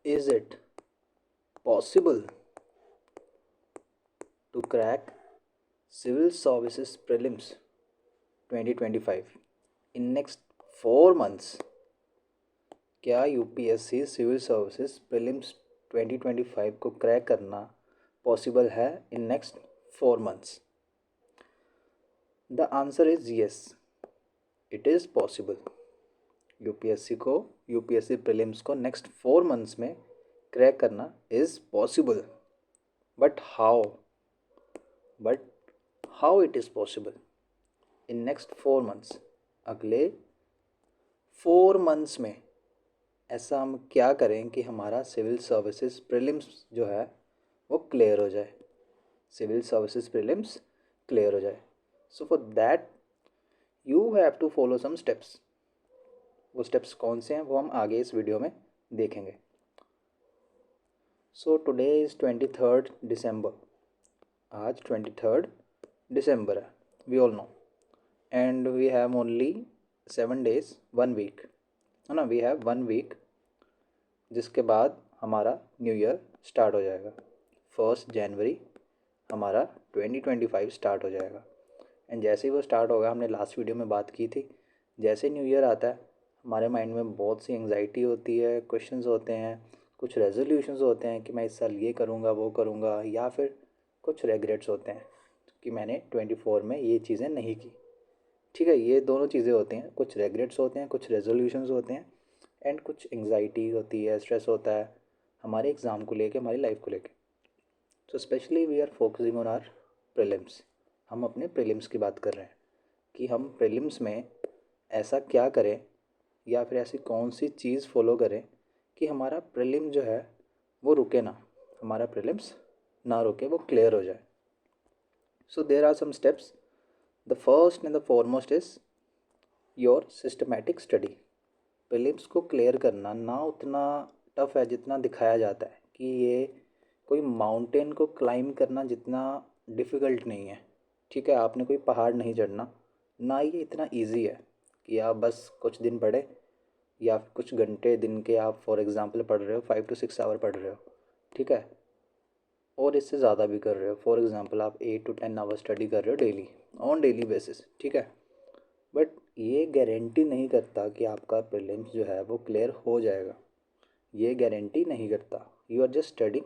Is it possible to crack Civil Services Prelims 2025 in next 4 months? क्या UPSC civil services prelims 2025 को crack करना possible है in next 4 months? The answer is yes, it is possible. UPSC prelims को next 4 months में crack करना is possible. But how it is possible in next 4 months? अगले 4 months में ऐसा हम क्या करें कि हमारा सिविल सर्विसेज प्रीलिम्स जो है वो क्लियर हो जाए, सिविल सर्विसेज प्रीलिम्स क्लियर हो जाए। So for that you have to follow some steps. वो स्टेप्स कौन से हैं वो हम आगे इस वीडियो में देखेंगे। So today is 23 December. आज 23 दिसंबर है, we all know, and we have only 7 days, 1 week, है ना। वी हैव 1 week, जिसके बाद हमारा न्यू ईयर स्टार्ट हो जाएगा। 1 जनवरी हमारा 2025 स्टार्ट हो जाएगा। एंड जैसे ही वो स्टार्ट होगा, हमने लास्ट वीडियो में बात की थी, जैसे न्यू ईयर आता है हमारे माइंड में बहुत सी एंग्जाइटी होती है, क्वेश्चंस होते हैं, कुछ रेजोल्यूशंस होते हैं कि मैं इस साल ये करूँगा वो करूँगा, या फिर कुछ रेग्रेट्स होते हैं कि मैंने 24 में ये चीज़ें नहीं की। ठीक है, ये दोनों चीज़ें होती हैं, कुछ रेग्रेट्स होते हैं, कुछ रेजोल्यूशंस होते हैं, एंड कुछ एंग्जाइटी होती है, स्ट्रेस होता है हमारे एग्ज़ाम को लेके, हमारी लाइफ को लेके। So specially we are focusing on our prelims. हम अपने प्रीलिम्स की बात कर रहे हैं कि हम प्रीलिम्स में ऐसा क्या करें या फिर ऐसी कौन सी चीज़ फॉलो करें कि हमारा प्रीलिम जो है वो रुके ना, हमारा प्रीलिम्स ना रुके, वो क्लियर हो जाए। So there are some steps. The first and the foremost is your systematic study. Prelims को क्लियर करना ना उतना टफ़ है जितना दिखाया जाता है, कि ये कोई माउंटेन को क्लाइम करना जितना डिफ़िकल्ट नहीं है। ठीक है, आपने कोई पहाड़ नहीं चढ़ना, ना ये इतना इजी है कि आप बस कुछ दिन पढ़े या कुछ घंटे दिन के आप फॉर एग्ज़ाम्पल पढ़ रहे हो, 5 to 6 आवर पढ़ रहे हो, ठीक है, और इससे ज़्यादा भी कर रहे हो। फॉर एग्ज़ाम्पल आप 8 to 10 आवर स्टडी कर रहे हो डेली, ऑन डेली बेसिस, ठीक है। बट ये गारंटी नहीं करता कि आपका प्रीलिम्स जो है वो क्लियर हो जाएगा, ये गारंटी नहीं करता। यू आर जस्ट स्टडिंग,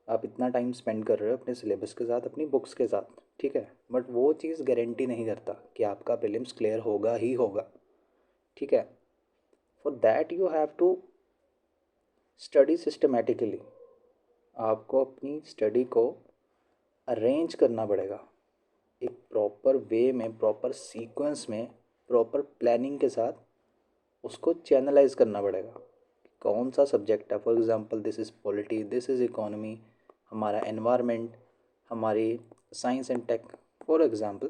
आप इतना टाइम स्पेंड कर रहे हो अपने सिलेबस के साथ, अपनी बुक्स के साथ, ठीक है, बट वो चीज़ गारंटी नहीं करता कि आपका प्रीलिम्स क्लियर होगा ही होगा। ठीक है, for that you have to study systematically. आपको अपनी स्टडी को अरेंज करना पड़ेगा, एक प्रॉपर वे में, प्रॉपर सीक्वेंस में, प्रॉपर प्लानिंग के साथ उसको चैनलाइज करना पड़ेगा। कौन सा सब्जेक्ट है, for example this is polity, this is economy, हमारा एनवायरनमेंट, हमारी science and tech, for example,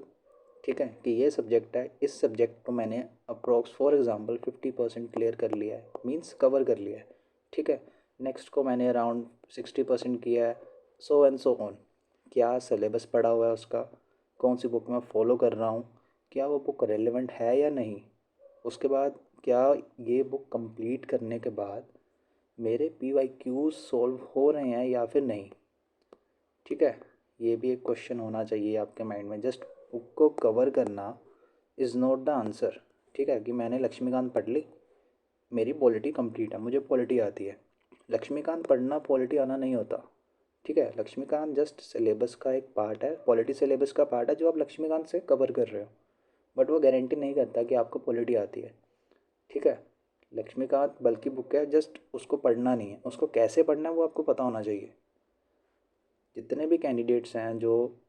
ठीक है, कि ये सब्जेक्ट है, इस सब्जेक्ट को मैंने अप्रोक्स फॉर एग्ज़ाम्पल 50% क्लियर कर लिया है, मींस कवर कर लिया है, ठीक है। नेक्स्ट को मैंने अराउंड 60% किया है, सो एंड सो ऑन। क्या सिलेबस पढ़ा हुआ है उसका, कौन सी बुक मैं फॉलो कर रहा हूँ, क्या वो बुक रेलेवेंट है या नहीं। उसके बाद क्या ये बुक कंप्लीट करने के बाद मेरे PYQs सॉल्व हो रहे हैं या फिर नहीं, ठीक है। ये भी एक क्वेश्चन होना चाहिए आपके माइंड में। जस्ट बुक को कवर करना इज़ नॉट द आंसर, ठीक है, कि मैंने लक्ष्मीकांत पढ़ ली, मेरी पॉलिटी कंप्लीट है, मुझे पॉलिटी आती है। लक्ष्मीकांत पढ़ना पॉलिटी आना नहीं होता, ठीक है। लक्ष्मीकांत जस्ट सिलेबस का एक पार्ट है, पॉलिटी सिलेबस का पार्ट है जो आप लक्ष्मीकांत से कवर कर रहे हो, बट वो गारंटी नहीं करता कि आपको पॉलिटी आती है, ठीक है। लक्ष्मीकांत बल्कि बुक है, जस्ट उसको पढ़ना नहीं है, उसको कैसे पढ़ना है वो आपको पता होना चाहिए। जितने भी कैंडिडेट्स हैं जो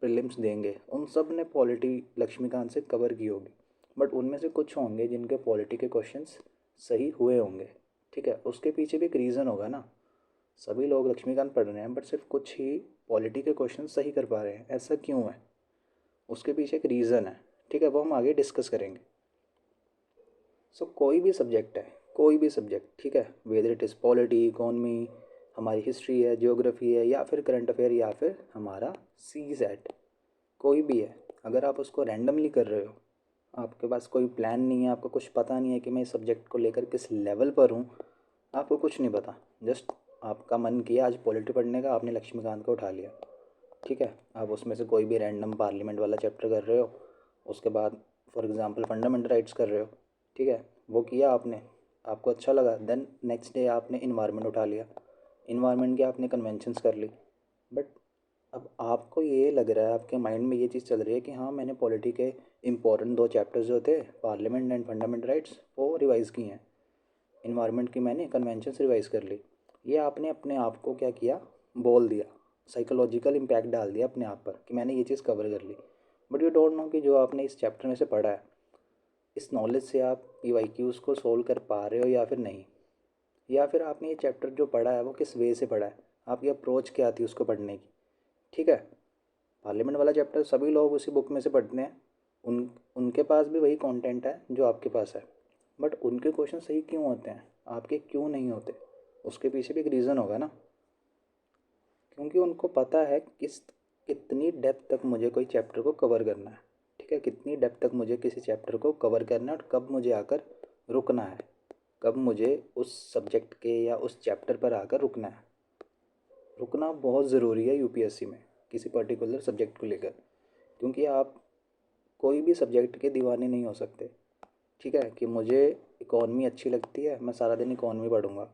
प्रीलिम्स देंगे, उन सब ने पॉलिटी लक्ष्मीकांत से कवर की होगी, बट उनमें से कुछ होंगे जिनके पॉलिटी के क्वेश्चंस सही हुए होंगे, ठीक है। उसके पीछे भी एक रीज़न होगा ना। सभी लोग लक्ष्मीकांत पढ़ रहे हैं बट सिर्फ कुछ ही पॉलिटी के क्वेश्चन सही कर पा रहे हैं, ऐसा क्यों है? उसके पीछे एक रीज़न है, ठीक है, वो हम आगे डिस्कस करेंगे। सो कोई भी सब्जेक्ट है, कोई भी सब्जेक्ट, ठीक है, whether it is polity, economy, हमारी हिस्ट्री है, ज्योग्राफी है, या फिर करंट अफेयर, या फिर हमारा CSAT, कोई भी है, अगर आप उसको रैंडमली कर रहे हो, आपके पास कोई प्लान नहीं है, आपको कुछ पता नहीं है कि मैं इस सब्जेक्ट को लेकर किस लेवल पर हूँ, आपको कुछ नहीं पता, जस्ट आपका मन किया आज पॉलिटी पढ़ने का, आपने लक्ष्मीकांत को उठा लिया। ठीक है, आप उसमें से कोई भी रैंडम पार्लियामेंट वाला चैप्टर कर रहे हो, उसके बाद फॉर एग्जांपल फंडामेंटल राइट्स कर रहे हो। ठीक है, वो किया आपने, आपको अच्छा लगा, देन नेक्स्ट डे आपने इन्वायरमेंट उठा लिया, इन्वायरमेंट की आपने कन्वेंशंस कर ली। बट अब आपको ये लग रहा है, आपके माइंड में ये चीज़ चल रही है कि हाँ मैंने पॉलिटी के इंपॉर्टेंट दो चैप्टर्स जो थे, पार्लियामेंट एंड फंडामेंटल राइट्स, वो रिवाइज़ किए हैं, इन्वायरमेंट की मैंने कन्वेंशंस रिवाइज़ कर ली। ये आपने अपने आप को क्या किया, बोल दिया, साइकोलॉजिकल इम्पैक्ट डाल दिया अपने आप पर कि मैंने ये चीज़ कवर कर ली। बट यू डोंट नो कि जो आपने इस चैप्टर में से पढ़ा है, इस नॉलेज से आप पीवाईक्यूज़ को सोल्व कर पा रहे हो या फिर नहीं, या फिर आपने ये चैप्टर जो पढ़ा है वो किस वे से पढ़ा है, आपकी अप्रोच क्या थी उसको पढ़ने की। ठीक है, पार्लियामेंट वाला चैप्टर सभी लोग उसी बुक में से पढ़ते हैं, उन उनके पास भी वही कंटेंट है जो आपके पास है। बट उनके क्वेश्चन सही क्यों होते हैं, आपके क्यों नहीं होते, उसके पीछे भी एक रीज़न होगा ना। क्योंकि उनको पता है कितनी डेप्थ तक मुझे कोई चैप्टर को कवर करना है। ठीक है, कितनी डेप्थ तक मुझे किसी चैप्टर को कवर करना है और कब मुझे आकर रुकना है, कब मुझे उस सब्जेक्ट के या उस चैप्टर पर आकर रुकना है। रुकना बहुत ज़रूरी है यूपीएससी में किसी पर्टिकुलर सब्जेक्ट को लेकर, क्योंकि आप कोई भी सब्जेक्ट के दीवाने नहीं हो सकते। ठीक है, कि मुझे इकॉनमी अच्छी लगती है, मैं सारा दिन इकॉनमी पढ़ूंगा,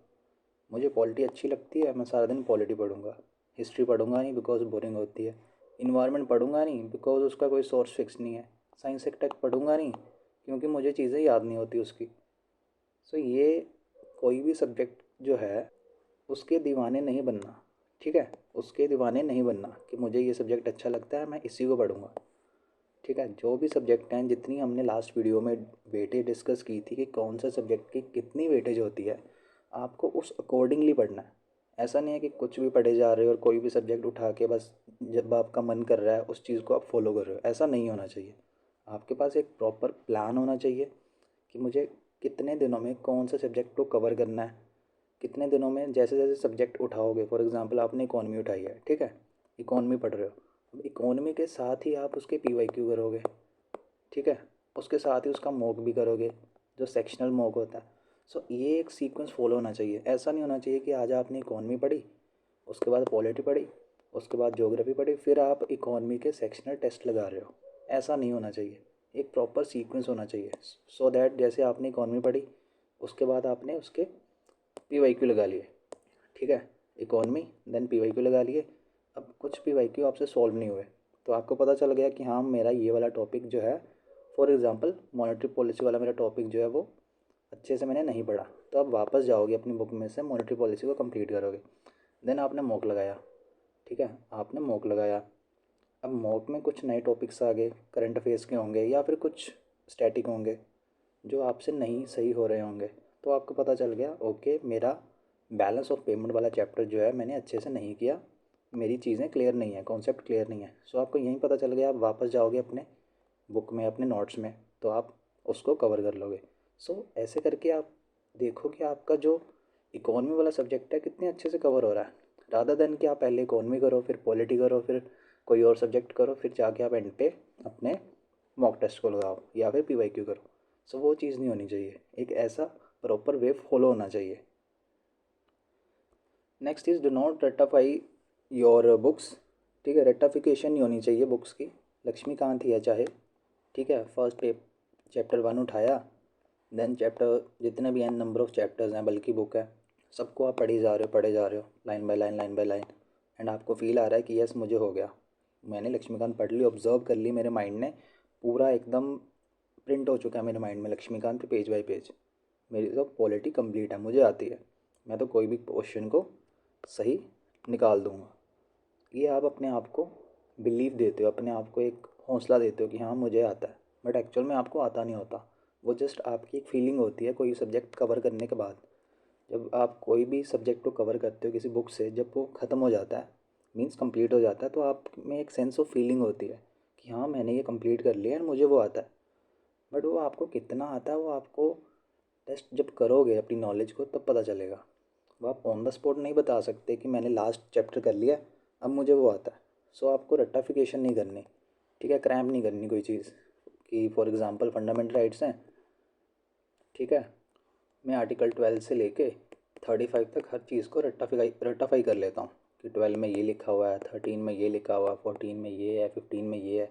मुझे पॉलिटी अच्छी लगती है, मैं सारा दिन पॉलिटी पढ़ूंगा, हिस्ट्री पढ़ूंगा नहीं बिकॉज बोरिंग होती है, इन्वायरमेंट पढ़ूंगा नहीं बिकॉज उसका कोई सोर्स फिक्स नहीं है, साइंस एक टेक पढ़ूंगा नहीं क्योंकि मुझे चीज़ें याद नहीं होती उसकी। सो ये कोई भी सब्जेक्ट जो है उसके दीवाने नहीं बनना। ठीक है, उसके दीवाने नहीं बनना कि मुझे ये सब्जेक्ट अच्छा लगता है मैं इसी को पढ़ूंगा। ठीक है, जो भी सब्जेक्ट हैं, जितनी हमने लास्ट वीडियो में वेटेज डिस्कस की थी कि कौन सा सब्जेक्ट की कितनी वेटेज होती है, आपको उस अकॉर्डिंगली पढ़ना है। ऐसा नहीं है कि कुछ भी पढ़े जा रहे हो और कोई भी सब्जेक्ट उठा के बस जब आपका मन कर रहा है उस चीज़ को आप फॉलो कर रहे हो, ऐसा नहीं होना चाहिए। आपके पास एक प्रॉपर प्लान होना चाहिए कि मुझे कितने दिनों में कौन सा सब्जेक्ट को कवर करना है, कितने दिनों में जैसे जैसे सब्जेक्ट उठाओगे। फॉर एग्जांपल आपने इकॉनमी उठाई है, ठीक है, इकॉनमी पढ़ रहे हो, अब इकॉनमी के साथ ही आप उसके पीवाईक्यू करोगे। ठीक है, उसके साथ ही उसका मॉक भी करोगे, जो सेक्शनल मॉक होता है। सो ये एक सीक्वेंस फॉलो होना चाहिए। ऐसा नहीं होना चाहिए कि आज आपने इकॉनमी पढ़ी, उसके बाद पॉलिटी पढ़ी, उसके बाद ज्योग्राफी पढ़ी, फिर आप इकॉनमी के सेक्शनल टेस्ट लगा रहे हो। ऐसा नहीं होना चाहिए, एक प्रॉपर सीक्वेंस होना चाहिए। सो दैट जैसे आपने इकॉनमी पढ़ी, उसके बाद आपने उसके पीवाईक्यू लगा लिए। ठीक है, इकॉनमी देन पीवाईक्यू लगा लिए। अब कुछ पीवाईक्यू आपसे सॉल्व नहीं हुए, तो आपको पता चल गया कि हाँ मेरा ये वाला टॉपिक जो है, फॉर एग्जांपल मॉनेटरी पॉलिसी वाला मेरा टॉपिक जो है वो अच्छे से मैंने नहीं पढ़ा, तो आप वापस जाओगे अपनी बुक में से मॉनेटरी पॉलिसी को कंप्लीट करोगे। देन आपने मॉक लगाया। ठीक है, आपने मॉक लगाया, अब मॉक में कुछ नए टॉपिक्स आ गए, करंट अफेयर्स के होंगे या फिर कुछ स्टैटिक होंगे जो आपसे नहीं सही हो रहे होंगे, तो आपको पता चल गया ओके मेरा बैलेंस ऑफ पेमेंट वाला चैप्टर जो है मैंने अच्छे से नहीं किया, मेरी चीज़ें क्लियर नहीं है, कॉन्सेप्ट क्लियर नहीं है। सो आपको यहीं पता चल गया, आप वापस जाओगे अपने बुक में, अपने नोट्स में, तो आप उसको कवर कर लोगे। सो ऐसे करके आप देखो कि आपका जो इकॉनमी वाला सब्जेक्ट है कितने अच्छे से कवर हो रहा है, रादर देन कि आप पहले इकॉनमी करो, फिर पॉलिटी करो, फिर कोई और सब्जेक्ट करो, फिर जाके आप एंड पे अपने मॉक टेस्ट को लगाओ या फिर पीवाईक्यू करो। सो वो चीज़ नहीं होनी चाहिए, एक ऐसा प्रॉपर वे फॉलो होना चाहिए। नेक्स्ट इज़ डो नॉट रट्टाफाई योर बुक्स। ठीक है, रट्टाफिकेशन नहीं होनी चाहिए बुक्स की, लक्ष्मीकांत ही है चाहे। ठीक है, फर्स्ट पे चैप्टर 1 उठाया, देन चैप्टर जितने भी हैं नंबर ऑफ़ चैप्टर्स हैं, बल्कि बुक है, सबको आप पढ़े जा रहे हो line by line, line by line, and आपको फील आ रहा है कि यस मुझे हो गया, मैंने लक्ष्मीकांत पढ़ ली, ऑब्जर्व कर ली, मेरे माइंड ने पूरा एकदम प्रिंट हो चुका है मेरे माइंड में लक्ष्मीकांत पेज बाय पेज, मेरी तो पॉलिटी कंप्लीट है, मुझे आती है, मैं तो कोई भी क्वेश्चन को सही निकाल दूंगा। ये आप अपने आप को बिलीव देते हो, अपने आप को एक हौसला देते हो कि हाँ मुझे आता है, बट एक्चुअल में आपको आता नहीं होता। वो जस्ट आपकी एक फीलिंग होती है कोई सब्जेक्ट कवर करने के बाद। जब आप कोई भी सब्जेक्ट को कवर करते हो किसी बुक से, जब वो ख़त्म हो जाता है, मीन्स कंप्लीट हो जाता है, तो आप में एक सेंस ऑफ फीलिंग होती है कि हाँ मैंने ये कंप्लीट कर लिया एंड मुझे वो आता है। बट वो आपको कितना आता है वो आपको टेस्ट जब करोगे अपनी नॉलेज को तब पता चलेगा। वो आप ऑन द स्पॉट नहीं बता सकते कि मैंने लास्ट चैप्टर कर लिया अब मुझे वो आता है। सो आपको रट्टाफिकेशन नहीं करनी। ठीक है, क्रैम्प नहीं करनी कोई चीज़ कि फॉर एग्ज़ाम्पल फंडामेंटल राइट्स हैं, ठीक है, मैं आर्टिकल 12 से लेके 35 तक हर चीज़ को रट्टाफाई कर लेता हूँ कि 12 में ये लिखा हुआ है, 13 में ये लिखा हुआ है, 14 में ये है, 15 में ये है।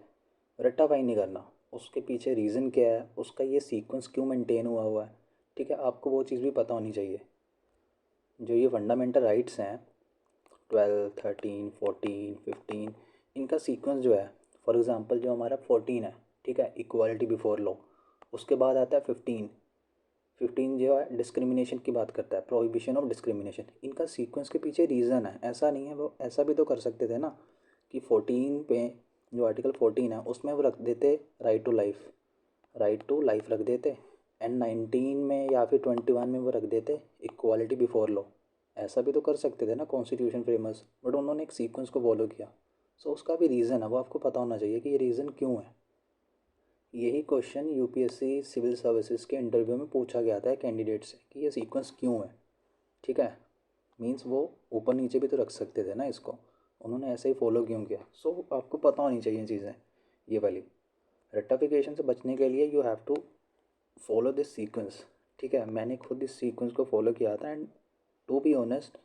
रट्टाफाई नहीं करना, उसके पीछे रीज़न क्या है, उसका ये सीक्वेंस क्यों मेंटेन हुआ है। ठीक है, आपको वो चीज़ भी पता होनी चाहिए। जो ये फंडामेंटल राइट्स हैं 12, 13, 14, 15, इनका सीक्वेंस जो है, फॉर एग्ज़ाम्पल जो हमारा 14 है, ठीक है, इक्वालिटी बिफोर लॉ, उसके बाद आता है 15 जो है डिस्क्रिमिनेशन की बात करता है, प्रोहिबिशन ऑफ डिस्क्रिमिनेशन। इनका सीक्वेंस के पीछे रीज़न है, ऐसा नहीं है। वो ऐसा भी तो कर सकते थे ना कि 14 पे जो आर्टिकल 14 है उसमें वो रख देते राइट टू लाइफ रख देते, एंड 19 में या फिर 21 में वो रख देते इक्वालिटी बिफोर लॉ। ऐसा भी तो कर सकते थे ना कॉन्स्टिट्यूशन फ्रेमर्स, बट उन्होंने एक सीक्वेंस को फॉलो किया। सो उसका भी रीज़न है, वो आपको पता होना चाहिए कि ये रीज़न क्यों है। यही क्वेश्चन यूपीएससी सिविल सर्विसेज के इंटरव्यू में पूछा गया था कैंडिडेट से कि ये सीक्वेंस क्यों है। ठीक है, मीन्स वो ऊपर नीचे भी तो रख सकते थे ना इसको, उन्होंने ऐसे ही फॉलो क्यों किया। सो आपको पता होनी चाहिए चीज़ें ये वाली। रेक्टिफिकेशन से बचने के लिए you have to follow this sequence. ठीक है, मैंने खुद इस सीक्वेंस को फॉलो किया था, एंड टू बी ऑनेस्ट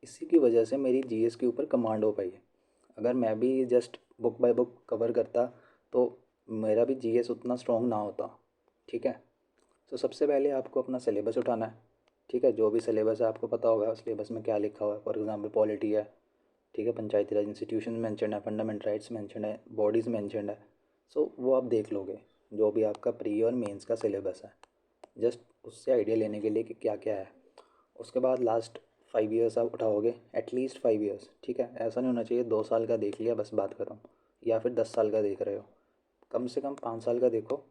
इसी की वजह से मेरी जीएस के ऊपर कमांड हो पाई है। अगर मैं भी just book by book cover करता तो मेरा भी जीएस उतना स्ट्रॉन्ग ना होता। ठीक है, तो सबसे पहले आपको अपना सिलेबस उठाना है। ठीक है, जो भी सिलेबस है आपको पता होगा सिलेबस में क्या लिखा हुआ है। फॉर एग्जांपल पॉलिटी है, ठीक है, पंचायती राज इंस्टीट्यूशन मेंशन है, फंडामेंटल राइट्स मेंशन है, बॉडीज़ मेंशन है। सो वो आप देख लोगे जो भी आपका प्री और मेंस का सिलेबस है, जस्ट उससे आइडिया लेने के लिए कि क्या क्या है। उसके बाद लास्ट 5 ईयर्स आप उठाओगे, एटलीस्ट 5 ईयर्स। ठीक है, ऐसा नहीं होना चाहिए 2 साल का देख लिया बस बात करो, या फिर 10 साल का देख रहे हो। कम से कम 5 साल का देखो,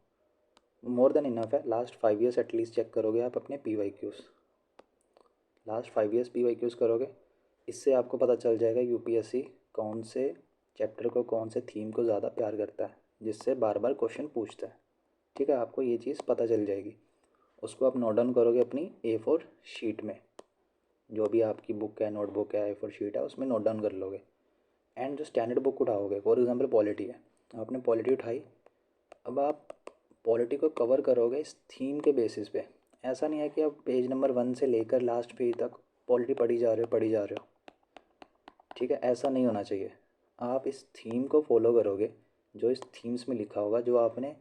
मोर देन इनफ है। लास्ट 5 ईयर्स एटलीस्ट चेक करोगे आप अपने PYQs, लास्ट 5 ईयर्स PYQs करोगे। इससे आपको पता चल जाएगा यूपीएससी कौन से चैप्टर को, कौन से थीम को ज़्यादा प्यार करता है, जिससे बार बार क्वेश्चन पूछता है। ठीक है, आपको ये चीज़ पता चल जाएगी। उसको आप नोट डाउन करोगे अपनी A4 शीट में, जो भी आपकी बुक है, नोटबुक है, A4 शीट है, उसमें नोट डाउन कर लोगे। एंड जो स्टैंडर्ड बुक उठाओगे, फॉर एग्जांपल पॉलिटी है, आपने पॉलिटी उठाई, अब आप पॉलिटी को कवर करोगे इस थीम के बेसिस पे। ऐसा नहीं है कि आप पेज नंबर 1 से लेकर लास्ट पेज तक पॉलिटी पढ़ी जा रहे हो। ठीक है, ऐसा नहीं होना चाहिए। आप इस थीम को फॉलो करोगे, जो इस थीम्स में लिखा होगा, जो आपने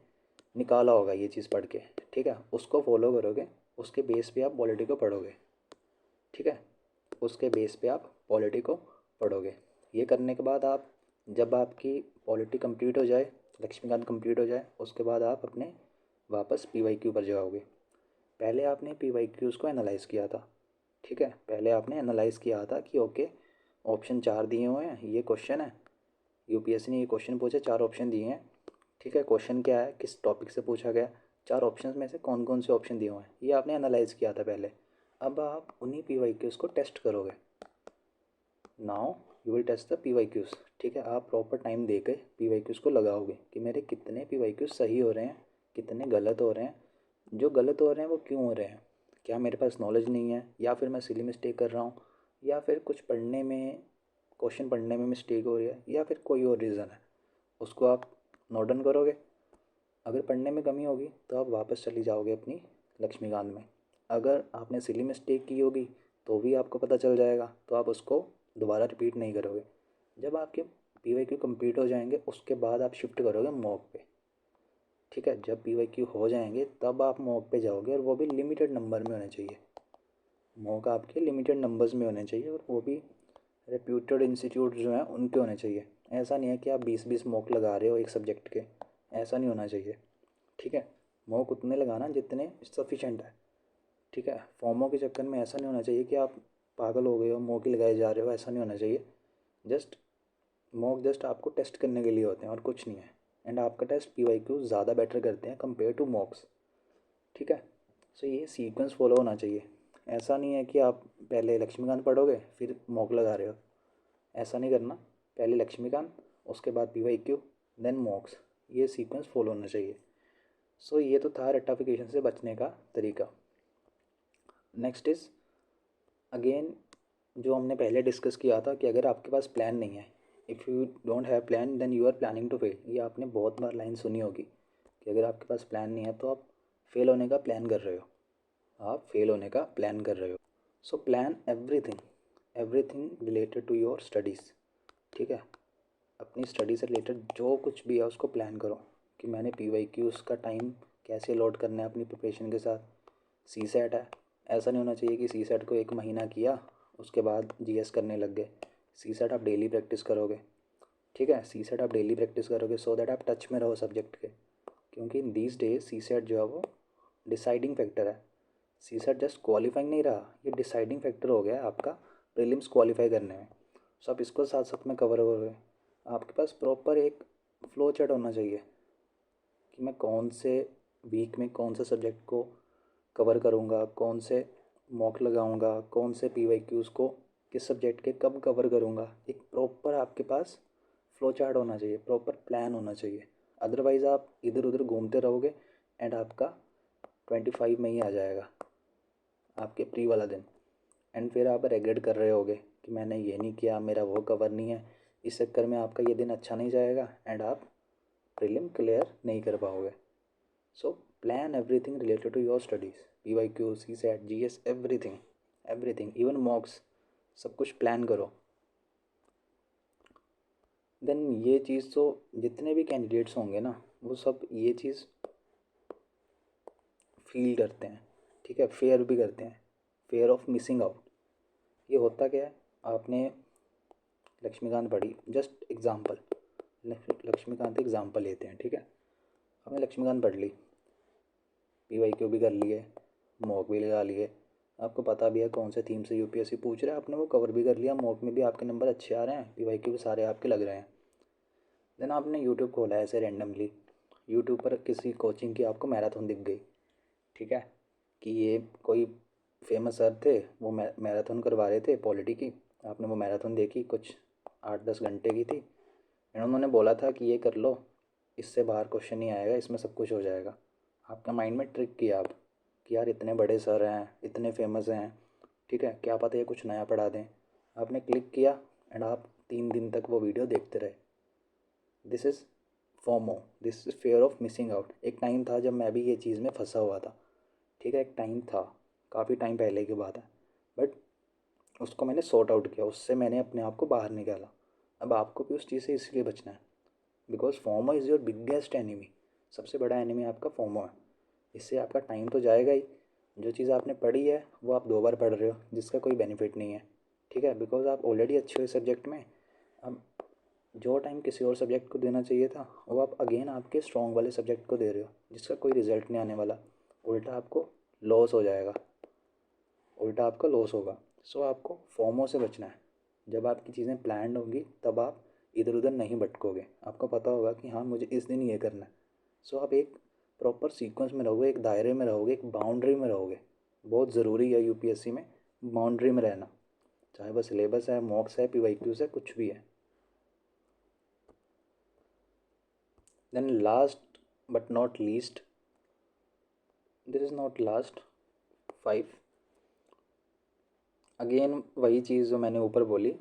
निकाला होगा ये चीज़ पढ़ के। ठीक है, उसको फॉलो करोगे, उसके बेस पे आप पॉलिटी को पढ़ोगे। ठीक है, उसके बेस पे आप पॉलिटी को पढ़ोगे। ये करने के बाद आप, जब आपकी पॉलिटी कंप्लीट हो जाए, लक्ष्मीकांत कंप्लीट हो जाए, उसके बाद आप अपने वापस PYQ पर जाओगे। पहले आपने PYQs को एनालाइज़ किया था। ठीक है, पहले आपने एनालाइज़ किया था कि ओके ऑप्शन 4 दिए हुए हैं, ये क्वेश्चन है, यूपीएससी ने ये क्वेश्चन पूछे, 4 ऑप्शन दिए हैं। ठीक है, क्वेश्चन क्या है, किस टॉपिक से पूछा गया, 4 ऑप्शन में से कौन कौन से ऑप्शन दिए हुए हैं, ये आपने एनालाइज़ किया था पहले। अब आप उन्हीं PYQs को टेस्ट करोगे। Now you will test the PYQs। ठीक है, आप प्रॉपर टाइम दे के PYQs को लगाओगे कि मेरे कितने PYQs सही हो रहे हैं, कितने गलत हो रहे हैं। जो गलत हो रहे हैं वो क्यों हो रहे हैं, क्या मेरे पास नॉलेज नहीं है, या फिर मैं सिली मिस्टेक कर रहा हूँ, या फिर कुछ पढ़ने में, क्वेश्चन पढ़ने में मिस्टेक हो रही है, या फिर कोई और रीज़न है। उसको आप नोट डाउन करोगे। अगर पढ़ने में कमी होगी तो आप वापस चली जाओगे अपनी लक्ष्मीकांत में। अगर आपने सिली मिस्टेक की होगी तो भी आपको पता चल जाएगा, तो आप उसको दोबारा रिपीट नहीं करोगे। जब आपके PYQ कंप्लीट हो जाएंगे उसके बाद आप शिफ्ट करोगे मॉक पे। ठीक है, जब PYQ हो जाएंगे तब आप मॉक पे जाओगे, और वो भी लिमिटेड नंबर में होने चाहिए। मॉक आपके लिमिटेड नंबर्स में होने चाहिए, और वो भी रेप्यूटेड इंस्टीट्यूट जो हैं उनके होने चाहिए। ऐसा नहीं है कि आप 20-20 मॉक लगा रहे हो एक सब्जेक्ट के, ऐसा नहीं होना चाहिए। ठीक है, मॉक उतने लगाना जितने सफिशेंट है। ठीक है, फॉर्मों के चक्कर में ऐसा नहीं होना चाहिए कि आप पागल हो गए हो, मॉक ही लगाए जा रहे हो, ऐसा नहीं होना चाहिए। जस्ट मॉक जस्ट आपको टेस्ट करने के लिए होते हैं और कुछ नहीं है। एंड आपका टेस्ट PYQ ज़्यादा बेटर करते हैं कंपेयर टू मॉक्स। ठीक है, सो ये सीक्वेंस फॉलो होना चाहिए। ऐसा नहीं है कि आप पहले लक्ष्मीकांत पढ़ोगे फिर मॉक लगा रहे हो, ऐसा नहीं करना। पहले लक्ष्मीकांत, उसके बाद PYQ, देन मॉक्स, ये सीक्वेंस फॉलो होना चाहिए। सो ये तो था रेक्टिफिकेशन से बचने का तरीका। नेक्स्ट इज़ अगेन, जो हमने पहले डिस्कस किया था कि अगर आपके पास प्लान नहीं है, if you don't have plan then you are planning to fail. ये आपने बहुत बार लाइन सुनी होगी कि अगर आपके पास प्लान नहीं है तो आप फेल होने का प्लान कर रहे हो, आप फेल होने का प्लान कर रहे हो। So plan everything, everything related to your studies, ठीक है। अपनी स्टडी से रिलेटेड जो कुछ भी है उसको प्लान करो कि मैंने PYQs का टाइम कैसे अलॉट करना है अपनी प्रिपरेशन के साथ। सी सेट है, ऐसा नहीं होना चाहिए कि सी सेट को 1 महीना किया उसके बाद GS करने लग गए। सी सेट आप डेली प्रैक्टिस करोगे, ठीक है, सी सेट आप डेली प्रैक्टिस करोगे सो दैट आप टच में रहो सब्जेक्ट के, क्योंकि in these days CSAT जो है वो डिसाइडिंग फैक्टर है। सी सेट जस्ट क्वालिफाइंग नहीं रहा, ये डिसाइडिंग फैक्टर हो गया आपका प्रीलिम्स क्वालिफाई करने में। सो आप इसको साथ साथ में कवर करोगे। आपके पास प्रॉपर एक फ्लो चार्ट होना चाहिए कि मैं कौन से वीक में कौन से सब्जेक्ट को कवर करूँगा, कौन से मॉक लगाऊँगा, कौन से PYQs को किस सब्जेक्ट के कब कवर करूँगा। एक प्रॉपर आपके पास फ्लो चार्ट होना चाहिए, प्रॉपर प्लान होना चाहिए। अदरवाइज़ आप इधर उधर घूमते रहोगे एंड आपका 25 में ही आ जाएगा आपके प्री वाला दिन, एंड फिर आप रेग्रेट कर रहे होगे कि मैंने ये नहीं किया, मेरा वो कवर नहीं है। इस चक्कर में आपका ये दिन अच्छा नहीं जाएगा एंड आप प्रीलिम क्लियर नहीं कर पाओगे। So plan everything related to your studies, PYQ, CSAT, GS, everything, everything, even mocks, सब कुछ प्लान करो। देन ये चीज़ तो जितने भी कैंडिडेट्स होंगे ना वो सब ये चीज़ फील करते हैं, ठीक है, फेयर भी करते हैं, फेयर ऑफ मिसिंग आउट। ये होता क्या है, आपने लक्ष्मीकांत पढ़ी, जस्ट एग्जांपल, लक्ष्मीकांत एग्जांपल लेते हैं, ठीक है। हमने लक्ष्मीकांत पढ़ ली, PYQ भी कर लिए, मॉक भी लगा लिए, आपको पता भी है कौन से थीम से UPSC पूछ रहा है, आपने वो कवर भी कर लिया, मॉक में भी आपके नंबर अच्छे आ रहे हैं, PYQ भी सारे आपके लग रहे हैं। देन आपने यूट्यूब खोला ऐसे रैंडमली, यूट्यूब पर किसी कोचिंग की आपको मैराथन दिख गई, ठीक है, कि ये कोई फेमस सर थे, वो मैराथन करवा रहे थे पॉलिटी की। आपने वो मैराथन देखी, कुछ 8-10 घंटे की थी, एंड उन्होंने बोला था कि ये कर लो, इससे बाहर क्वेश्चन नहीं आएगा, इसमें सब कुछ हो जाएगा। आपका माइंड में ट्रिक किया आप कि यार इतने बड़े सर हैं, इतने फेमस हैं, ठीक है, क्या पता ये कुछ नया पढ़ा दें। आपने क्लिक किया एंड आप 3 दिन तक वो वीडियो देखते रहे। This is FOMO, this is fair of missing out. एक टाइम था जब मैं भी ये चीज़ में फंसा हुआ था, ठीक है, एक टाइम था, काफ़ी टाइम पहले की बात है, बट उसको मैंने सॉर्ट आउट किया, उससे मैंने अपने आप को बाहर निकाला। अब आपको भी उस चीज़ से इसलिए बचना है because FOMO is your biggest enemy. सबसे बड़ा एनिमी आपका फोमो है। इससे आपका टाइम तो जाएगा ही, जो चीज़ आपने पढ़ी है वो आप 2 बार पढ़ रहे हो जिसका कोई बेनिफिट नहीं है, ठीक है, बिकॉज आप ऑलरेडी अच्छे हो सब्जेक्ट में। अब जो टाइम किसी और सब्जेक्ट को देना चाहिए था वो आप अगेन आपके स्ट्रॉन्ग वाले सब्जेक्ट को दे रहे हो जिसका कोई रिजल्ट नहीं आने वाला, उल्टा आपको लॉस हो जाएगा, उल्टा आपका लॉस होगा। सो आपको फोमो से बचना है। जब आपकी चीज़ें प्लान्ड होंगी तब आप इधर उधर नहीं भटकोगे, आपको पता होगा कि हाँ मुझे इस दिन ये करना है। सो आप एक प्रॉपर सीक्वेंस में रहोगे, एक दायरे में रहोगे, एक बाउंड्री में रहोगे। बहुत ज़रूरी है UPSC में बाउंड्री में रहना, चाहे वह सिलेबस है, मॉक्स है, PYQs है, कुछ भी है। Then last but not least, this is not last, 5, again वही चीज़ जो मैंने ऊपर बोली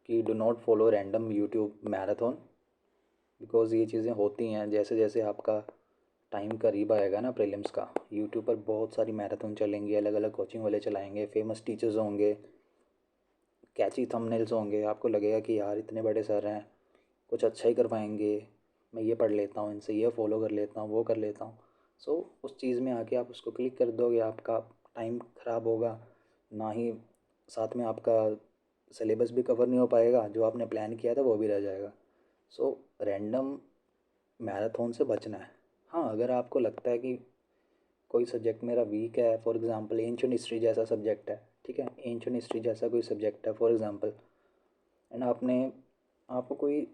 कि do not follow random YouTube marathon, because ये चीज़ें होती हैं जैसे जैसे आपका टाइम करीब आएगा ना प्रीलिम्स का, यूट्यूब पर बहुत सारी मैराथन चलेंगी, अलग अलग कोचिंग वाले चलाएंगे, फेमस टीचर्स होंगे, कैची थंबनेल्स होंगे, आपको लगेगा कि यार इतने बड़े सर हैं, कुछ अच्छा ही करवाएंगे, मैं ये पढ़ लेता हूँ, इनसे ये फॉलो कर लेता हूँ, वो कर लेता हूँ। सो उस चीज़ में आके आप उसको क्लिक कर दोगे, आपका टाइम ख़राब होगा, ना ही साथ में आपका सिलेबस भी कवर नहीं हो पाएगा, जो आपने प्लान किया था वो भी रह जाएगा। सो रैंडम मैराथन से बचना है। हाँ, अगर आपको लगता है कि कोई सब्जेक्ट मेरा वीक है, फॉर एग्ज़ाम्पल एंशिएंट हिस्ट्री जैसा सब्जेक्ट है, ठीक है, एंशिएंट हिस्ट्री जैसा कोई सब्जेक्ट है फॉर एग्ज़ाम्पल, एंड आपको कोई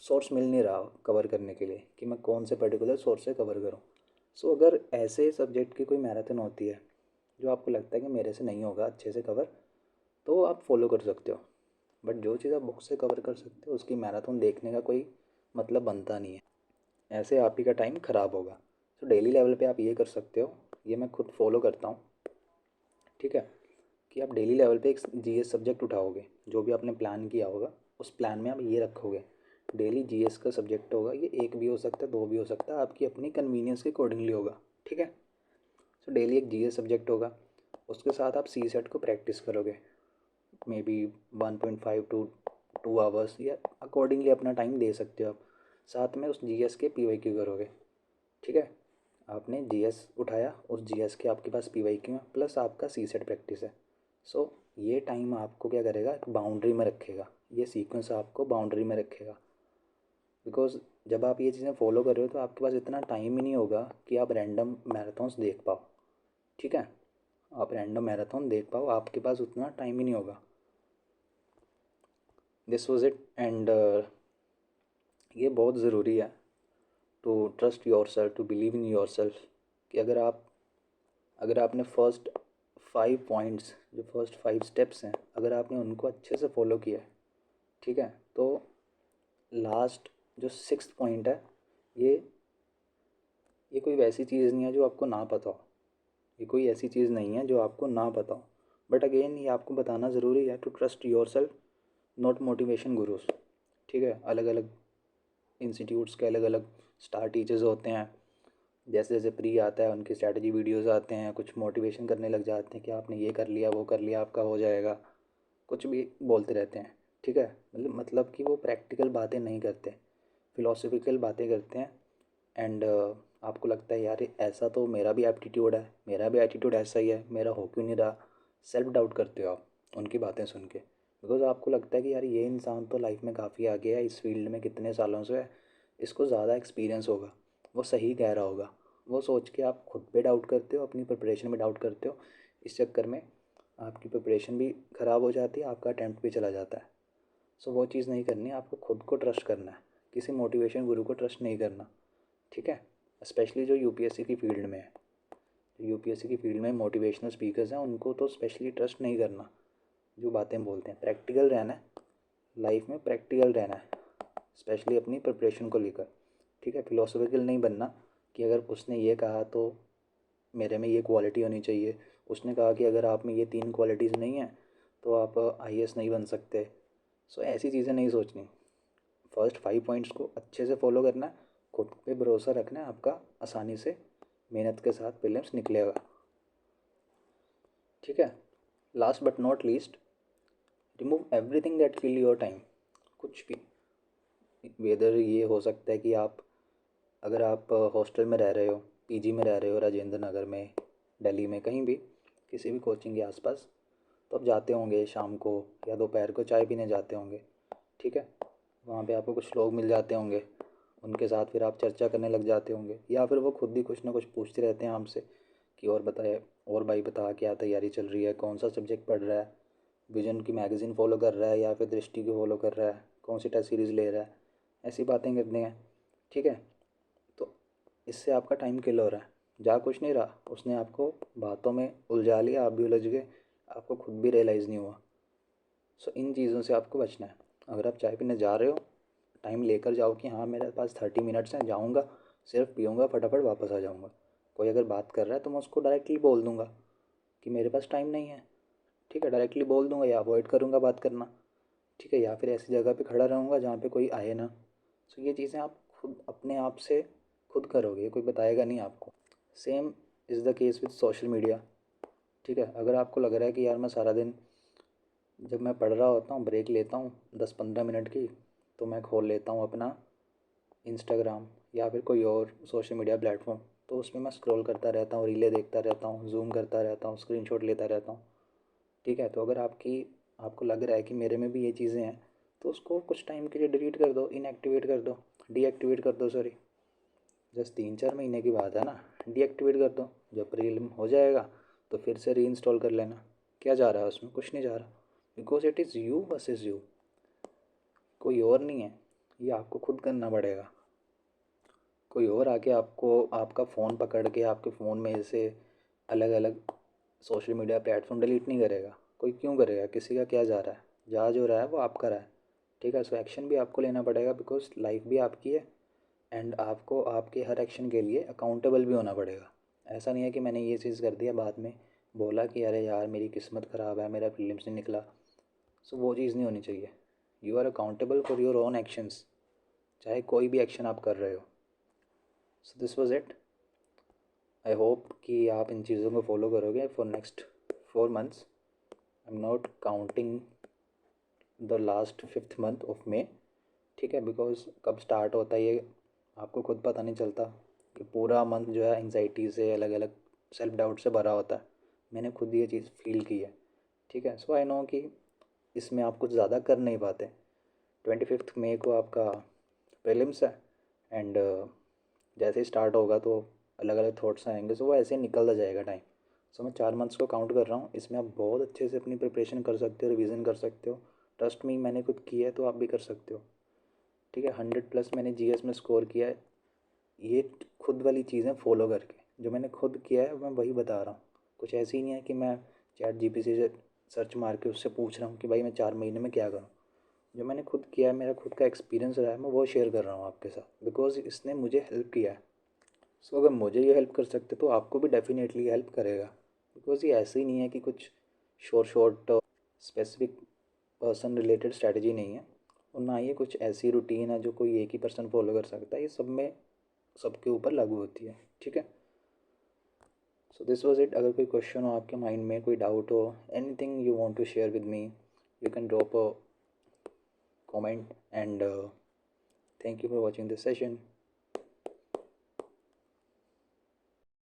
सोर्स मिल नहीं रहा कवर करने के लिए कि मैं कौन से पर्टिकुलर सोर्स से कवर करूँ। सो अगर ऐसे सब्जेक्ट की कोई मैराथन होती है जो आपको लगता है कि मेरे से नहीं होगा अच्छे से कवर, तो आप फॉलो कर सकते हो। बट जो चीज़ आप बुक से कवर कर सकते हो उसकी मैराथन देखने का कोई मतलब बनता नहीं है, ऐसे आप ही का टाइम ख़राब होगा। तो डेली लेवल पे आप ये कर सकते हो, ये मैं खुद फॉलो करता हूँ, ठीक है, कि आप डेली लेवल पे एक GS सब्जेक्ट उठाओगे, जो भी आपने प्लान किया होगा उस प्लान में आप ये रखोगे, डेली GS का सब्जेक्ट होगा, ये एक भी हो सकता है, दो भी हो सकता है, आपकी अपनी कन्वीनियंस के अकॉर्डिंगली होगा, ठीक है। सो डेली एक GS सब्जेक्ट होगा, उसके साथ आप सी सेट को प्रैक्टिस करोगे, मे बी 1.5 टू 2 आवर्स, या अकॉर्डिंगली अपना टाइम दे सकते हो आप। साथ में उस जीएस के पीवाईक्यू करोगे। ठीक है, आपने जीएस उठाया, उस जीएस के आपके पास पीवाईक्यू है, प्लस आपका सी सेट प्रैक्टिस है। सो ये टाइम आपको क्या करेगा, बाउंड्री में रखेगा, ये सीक्वेंस आपको बाउंड्री में रखेगा। बिकॉज जब आप ये चीज़ें फॉलो कर रहे हो तो आपके पास इतना टाइम ही नहीं होगा कि आप रैंडम मैराथन्स देख पाओ। ठीक है, आप रैंडम मैराथन देख पाओ, आपके पास उतना टाइम ही नहीं होगा। This was it. एंड ये बहुत ज़रूरी है to trust yourself, to believe in yourself, कि अगर आपने फर्स्ट 5 पॉइंट्स, जो फर्स्ट 5 स्टेप्स हैं, अगर आपने उनको अच्छे से फॉलो किया है, ठीक है, तो लास्ट जो 6th पॉइंट है, ये ये कोई वैसी चीज़ नहीं है जो आपको ना पता हो। ये कोई ऐसी चीज़ नहीं है जो आपको ना पता हो। बट अगेन ये आपको बताना ज़रूरी है to trust yourself, not motivation gurus. ठीक है, अलग अलग इंस्टीट्यूट्स के अलग अलग स्टार टीचर्स होते हैं। जैसे जैसे प्री आता है उनकी स्ट्रैटेजी वीडियोस आते हैं, कुछ मोटिवेशन करने लग जाते हैं कि आपने ये कर लिया, वो कर लिया, आपका हो जाएगा, कुछ भी बोलते रहते हैं। ठीक है, मतलब कि वो प्रैक्टिकल बातें नहीं करते, फिलोसफिकल बातें करते हैं। एंड आपको लगता है यार ऐसा तो मेरा भी एप्टीट्यूड है, मेरा भी एटीट्यूड ऐसा ही है, मेरा हो क्यों नहीं रहा। सेल्फ डाउट करते हो आप उनकी बातें सुन के, बिकॉज आपको लगता है कि यार ये इंसान तो लाइफ में काफ़ी आगे है, इस फील्ड में कितने सालों से है, इसको ज़्यादा एक्सपीरियंस होगा, वो सही कह रहा होगा। वो सोच के आप खुद पे डाउट करते हो, अपनी प्रिपरेशन में डाउट करते हो। इस चक्कर में आपकी प्रिपरेशन भी ख़राब हो जाती है, आपका अटैम्प्ट भी चला जाता है। सो वो चीज़ नहीं करनी है, आपको खुद को ट्रस्ट करना है, किसी मोटिवेशन गुरु को ट्रस्ट नहीं करना। ठीक है, स्पेशली जो यूपीएससी की फील्ड में है, जो यूपीएससी की फील्ड में मोटिवेशनल स्पीकर्स हैं, उनको तो स्पेशली ट्रस्ट नहीं करना। जो बातें बोलते हैं, प्रैक्टिकल रहना है, लाइफ में प्रैक्टिकल रहना है, स्पेशली अपनी प्रिपरेशन को लेकर। ठीक है, फिलोसफिकल नहीं बनना कि अगर उसने ये कहा तो मेरे में ये क्वालिटी होनी चाहिए, उसने कहा कि अगर आप में ये 3 क्वालिटीज़ नहीं हैं तो आप आईएएस नहीं बन सकते। सो ऐसी चीज़ें नहीं सोचनी। फर्स्ट 5 पॉइंट्स को अच्छे से फॉलो करना है, खुद पे भरोसा रखना है, आपका आसानी से मेहनत के साथ प्रीलिम्स निकलेगा। ठीक है, last but not least, remove everything that kill your time. कुछ भी, वेदर ये हो सकता है कि आप, अगर आप हॉस्टल में रह रहे हो, पीजी में रह रहे हो, राजेंद्र नगर में, दिल्ली में, कहीं भी, किसी भी कोचिंग के आसपास, तो आप जाते होंगे शाम को या दोपहर को चाय पीने जाते होंगे। ठीक है, वहाँ पे आपको कुछ लोग मिल जाते होंगे, उनके साथ फिर आप चर्चा करने लग जाते होंगे, या फिर वो खुद ही कुछ ना कुछ पूछते रहते हैं आपसे कि और बताए, और भाई बता क्या तैयारी चल रही है, कौन सा सब्जेक्ट पढ़ रहा है, विजन की मैगज़ीन फॉलो कर रहा है या फिर दृष्टि को फॉलो कर रहा है, कौन सी टेस्ट सीरीज़ ले रहा है, ऐसी बातें करते हैं। ठीक है, तो इससे आपका टाइम किल हो रहा है, जा कुछ नहीं रहा, उसने आपको बातों में उलझा लिया, आप भी उलझ गए, आपको खुद भी रियलाइज़ नहीं हुआ। सो इन चीज़ों से आपको बचना है। अगर आप चाय पीने जा रहे हो, टाइम लेकर जाओ कि हाँ मेरे पास 30 मिनट्स हैं, जाऊँगा, सिर्फ पीऊँगा, फटाफट वापस आ जाऊँगा। कोई अगर बात कर रहा है तो मैं उसको डायरेक्टली बोल दूँगा कि मेरे पास टाइम नहीं है। ठीक है, डायरेक्टली बोल दूँगा या अवॉइड करूँगा बात करना। ठीक है, या फिर ऐसी जगह पे खड़ा रहूँगा जहाँ पे कोई आए ना। सो ये चीज़ें आप खुद अपने आप से खुद करोगे, कोई बताएगा नहीं आपको। Same is the case with social media. ठीक है, अगर आपको लग रहा है कि यार मैं सारा दिन, जब मैं पढ़ रहा होता हूँ, ब्रेक लेता हूँ 10-15 मिनट की, तो मैं खोल लेता हूँ अपना इंस्टाग्राम या फिर कोई और सोशल मीडिया प्लेटफॉर्म, तो उसमें मैं स्क्रॉल करता रहता हूँ, रीलें देखता रहता हूँ, जूम करता रहता हूँ, स्क्रीनशॉट लेता रहता हूँ। ठीक है, तो अगर आपको लग रहा है कि मेरे में भी ये चीज़ें हैं, तो उसको कुछ टाइम के लिए डिलीट कर दो, इनएक्टिवेट कर दो, डीएक्टिवेट कर दो, सॉरी। जस्ट 3-4 महीने की बात है ना, डीएक्टिवेट कर दो। जब प्रीलिम हो जाएगा तो फिर से री इंस्टॉल कर लेना। क्या जा रहा है उसमें, कुछ नहीं जा रहा, because it is you versus you, कोई और नहीं है, ये आपको खुद करना पड़ेगा। कोई और आके आपको आपका फ़ोन पकड़ के आपके फ़ोन में से अलग अलग सोशल मीडिया प्लेटफॉर्म डिलीट नहीं करेगा। कोई क्यों करेगा, किसी का क्या जा रहा है, जा जो रहा है वो आपका रहा है। ठीक है, सो एक्शन भी आपको लेना पड़ेगा, बिकॉज लाइफ भी आपकी है, एंड आपको आपके हर एक्शन के लिए अकाउंटेबल भी होना पड़ेगा। ऐसा नहीं है कि मैंने ये चीज़ कर दिया, बाद में बोला कि अरे यार मेरी किस्मत ख़राब है, मेरा प्रीलिम्स नहीं निकला। सो वो चीज़ नहीं होनी चाहिए। You are accountable for your own actions, चाहे कोई भी एक्शन आप कर रहे हो। So this was it. I hope कि आप इन चीज़ों को फॉलो करोगे for next 4 months. I'm not counting the last 5th month of May, ठीक है, बिकॉज कब स्टार्ट होता है ये आपको खुद पता नहीं चलता कि पूरा मंथ जो है एंग्जाइटी से, अलग अलग सेल्फ डाउट से भरा होता है। मैंने खुद ये चीज़ फील की है, ठीक है। सो आई नो कि इसमें आप कुछ ज़्यादा कर नहीं पाते। 25 मई को आपका प्रीलिम्स है एंड जैसे ही स्टार्ट होगा तो अलग अलग थॉट्स आएंगे, सो वो ऐसे ही निकलता जाएगा टाइम। सो मैं 4 मंथ्स को काउंट कर रहा हूँ, इसमें आप बहुत अच्छे से अपनी प्रिपरेशन कर सकते हो, रिवीजन कर सकते हो। ट्रस्ट मी, मैंने खुद किया है तो आप भी कर सकते हो, ठीक है। 100+ मैंने जीएस में स्कोर किया है, ये खुद वाली चीज़ें फॉलो करके। जो मैंने खुद किया है मैं वही बता रहा हूँ। कुछ ऐसे ही नहीं है कि मैं चैट जीपीटी से सर्च मार के उससे पूछ रहा हूँ कि भाई मैं 4 महीने में क्या करूँ। जो मैंने खुद किया है, मेरा खुद का एक्सपीरियंस रहा है, मैं वो शेयर कर रहा हूँ आपके साथ, बिकॉज इसने मुझे हेल्प किया है। सो अगर मुझे ये हेल्प कर सकते तो आपको भी डेफिनेटली हेल्प करेगा। बिकॉज ये ऐसे ही नहीं है कि कुछ short specific person related strategy नहीं है, और ना ये कुछ ऐसी रूटीन है जो कोई एक ही पर्सन फॉलो कर सकता है। ये सब में सबके ऊपर लागू होती है, ठीक है। सो दिस वॉज इट। अगर कोई क्वेश्चन हो आपके माइंड में, कोई डाउट हो, anything you want to share with me, you can drop a comment and thank you for watching this session.